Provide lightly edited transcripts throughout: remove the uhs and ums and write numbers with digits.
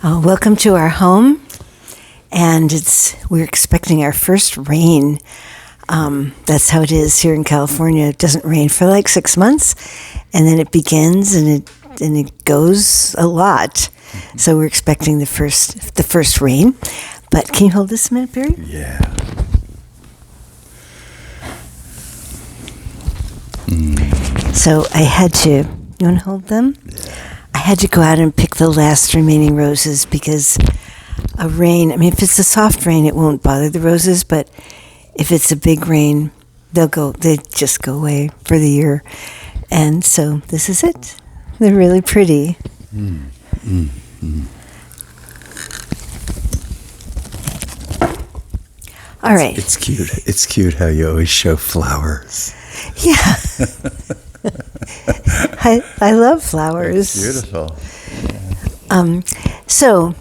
Welcome to our home, and we're expecting our first rain. That's how it is here in California. It doesn't rain for like 6 months, and then it begins, and it goes a lot. So we're expecting the first rain. But can you hold this a minute, Barry? Yeah. So I had to. You want to hold them? Yeah. I had to go out and pick the last remaining roses because a rain, I mean, if it's a soft rain, it won't bother the roses, but if it's a big rain, they just go away for the year. And so this is it. They're really pretty. All right. It's cute. It's cute how you always show flowers. Yeah. I love flowers. It's beautiful. So,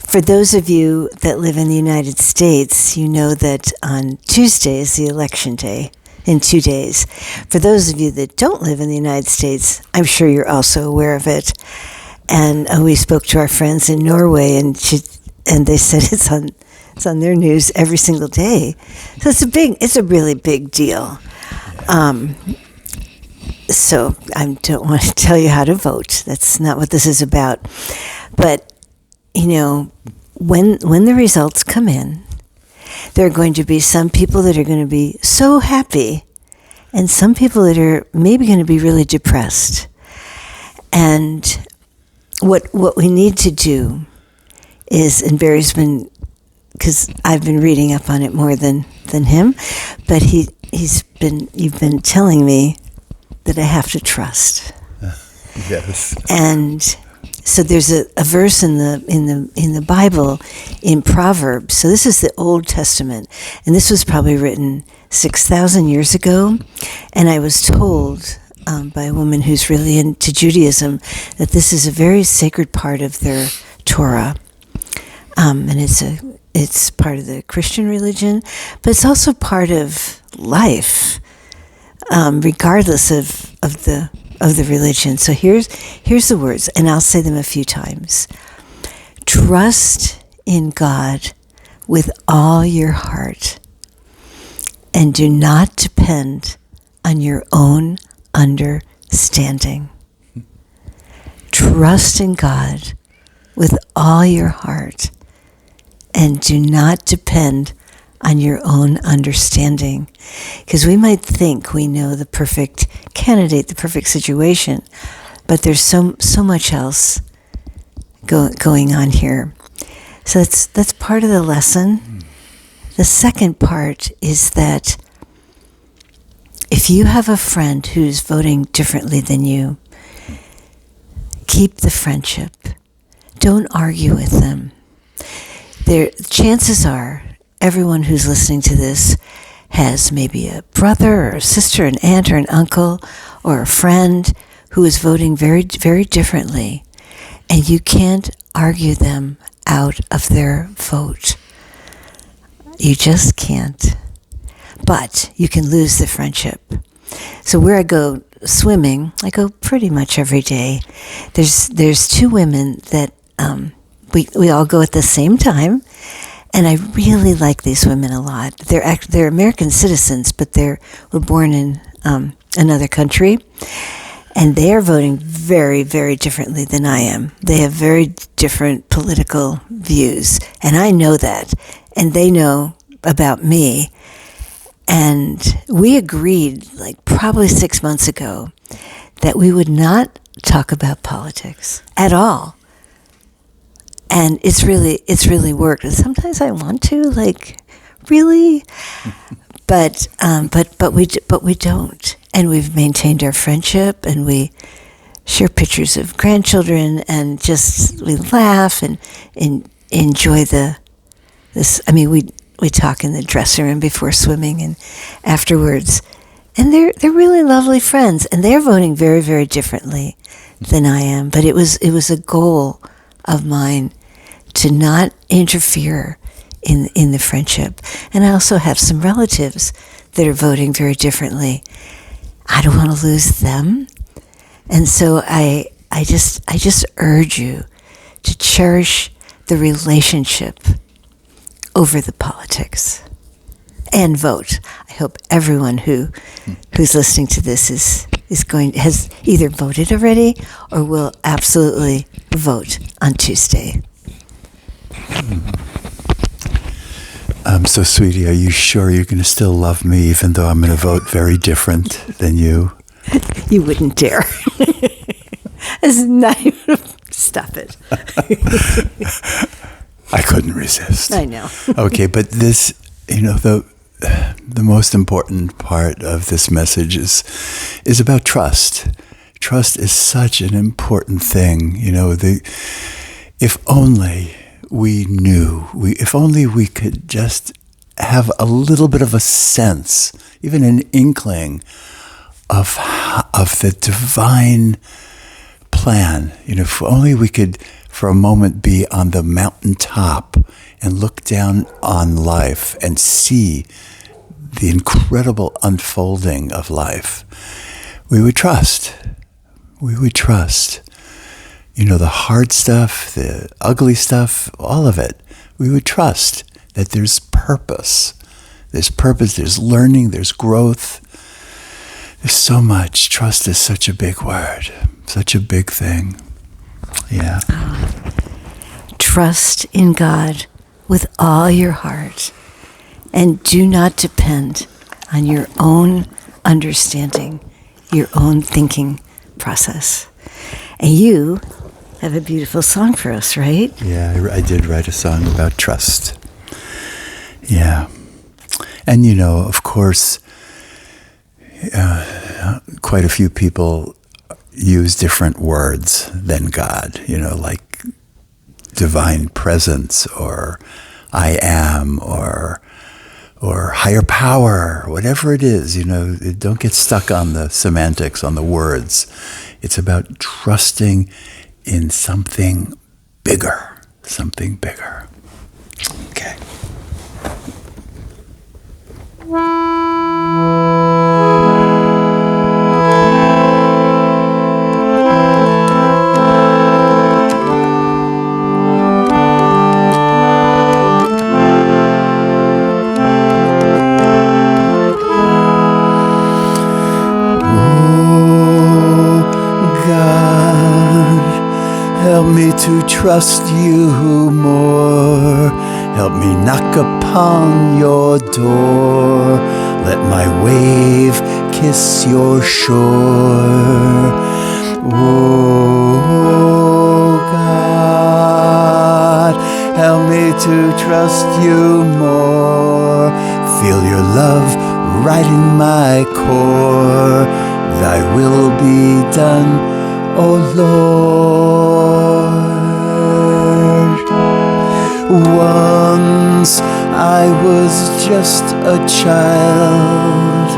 for those of you that live in the United States, you know that on Tuesday is the election day, in 2 days. For those of you that don't live in the United States, I'm sure you're also aware of it. And we spoke to our friends in Norway, and they said it's on their news every single day. So it's a really big deal. So I don't want to tell you how to vote. That's not what this is about. But, you know, when the results come in, there are going to be some people that are going to be so happy and some people that are maybe going to be really depressed. And what we need to do is, and Barry's been, because I've been reading up on it more than him, but you've been telling me that I have to trust. Yes. And so there's a verse in the Bible, in Proverbs. So this is the Old Testament, and this was probably written 6,000 years ago. And I was told by a woman who's really into Judaism that this is a very sacred part of their Torah, and it's part of the Christian religion, but it's also part of life. Regardless of the religion. So here's the words, and I'll say them a few times. Trust in God with all your heart, and do not depend on your own understanding. Trust in God with all your heart, and do not depend on your own understanding. Because we might think we know the perfect candidate, the perfect situation, but there's so much else going on here. So that's part of the lesson. The second part is that if you have a friend who's voting differently than you, keep the friendship. Don't argue with them. Chances are everyone who's listening to this has maybe a brother or a sister, an aunt or an uncle, or a friend who is voting very, very differently. And you can't argue them out of their vote. You just can't. But you can lose the friendship. So where I go swimming, I go pretty much every day. There's two women that we all go at the same time. And I really like these women a lot. They're American citizens, but were born in another country, and they are voting very, very differently than I am. They have very different political views, and I know that, and they know about me. And we agreed, like probably 6 months ago, that we would not talk about politics at all. And it's really worked. And sometimes I want to, like, really, but we don't. And we've maintained our friendship, and we share pictures of grandchildren, and just we laugh and enjoy this. I mean, we talk in the dressing room before swimming and afterwards, and they're really lovely friends, and they're voting very, very differently than I am. But it was a goal of mine to not interfere in the friendship. And I also have some relatives that are voting very differently. I don't want to lose them. And so I just urge you to cherish the relationship over the politics. And vote. I hope everyone who's listening to this has either voted already or will absolutely vote on Tuesday. So, sweetie, are you sure you're going to still love me even though I'm going to vote very different than you? You wouldn't dare. It's not even... Stop it. I couldn't resist. I know. Okay, but this, the most important part of this message is about trust. Trust is such an important thing. If only we knew, if only we could just have a little bit of a sense, even an inkling of the divine plan. If only we could for a moment be on the mountaintop and look down on life and see the incredible unfolding of life, we would trust. We would trust. The hard stuff, the ugly stuff, all of it. We would trust that there's purpose. There's purpose, there's learning, there's growth. There's so much. Trust is such a big word, such a big thing. Yeah. Trust in God with all your heart and do not depend on your own understanding, your own thinking process. And you have a beautiful song for us, right? Yeah, I did write a song about trust. Yeah. And, of course, quite a few people use different words than God, like divine presence or I am or higher power, whatever it is, don't get stuck on the semantics, on the words. It's about trusting in something bigger, something bigger. Okay. Help me to trust you more. Help me knock upon your door. Let my wave kiss your shore. Oh God, help me to trust you more. Feel your love right in my core. Thy will be done, O Lord. Once I was just a child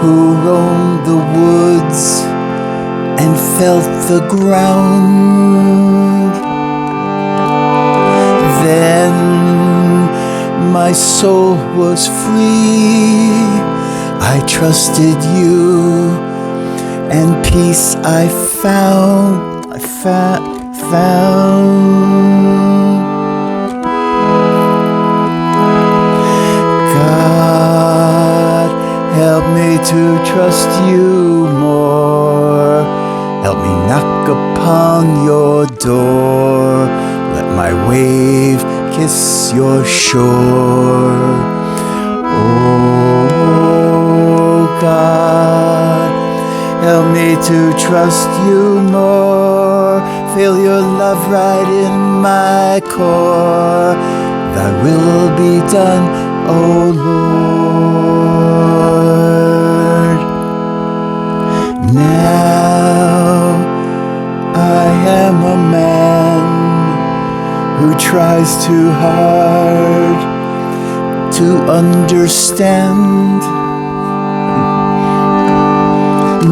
who roamed the woods and felt the ground. Then my soul was free. I trusted you, and peace I found. God, help me to trust you more. Help me knock upon your door. Let my wave kiss your shore. Oh God, help me to trust you more. Feel your love right in my core. Thy will be done, O Lord. Now I am a man who tries too hard to understand.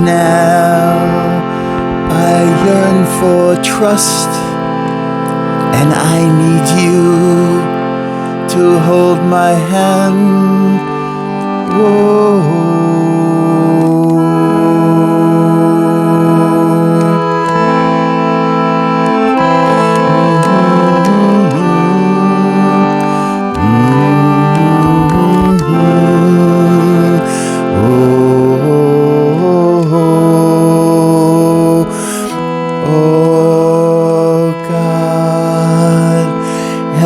Now I yearn for trust, and I need you to hold my hand. Whoa.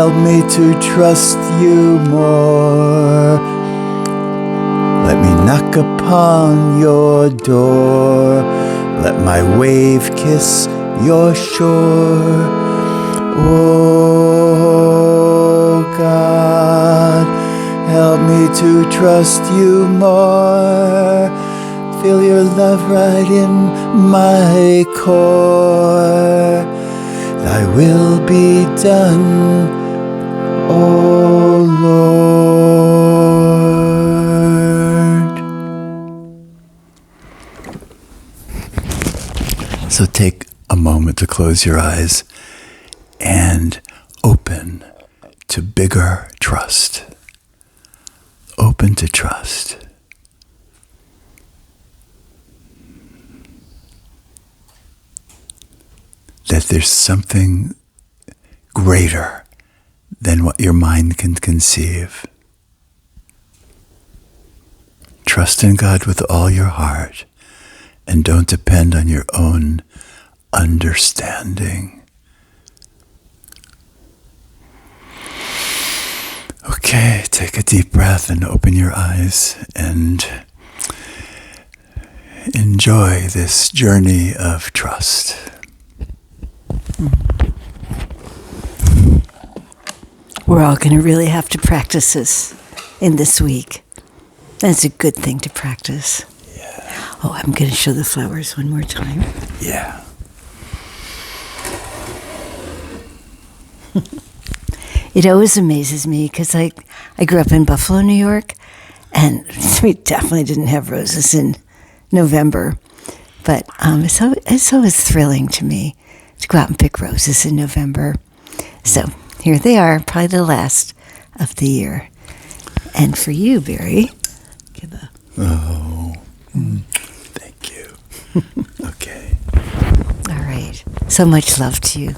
help me to trust you more. Let me knock upon your door. Let my wave kiss your shore. Oh God, help me to trust you more. Feel your love right in my core. Thy will be done, O Lord. So take a moment to close your eyes and open to bigger trust. Open to trust. That there's something greater than what your mind can conceive. Trust in God with all your heart and don't depend on your own understanding. Okay, take a deep breath and open your eyes and enjoy this journey of trust. We're all going to really have to practice this in this week. And it's a good thing to practice. Yeah. Oh, I'm going to show the flowers one more time. Yeah. It always amazes me because I grew up in Buffalo, New York, and we definitely didn't have roses in November. But it's always thrilling to me to go out and pick roses in November. So here they are, probably the last of the year. And for you, Barry, give a... Oh, thank you. Okay. All right. So much love to you.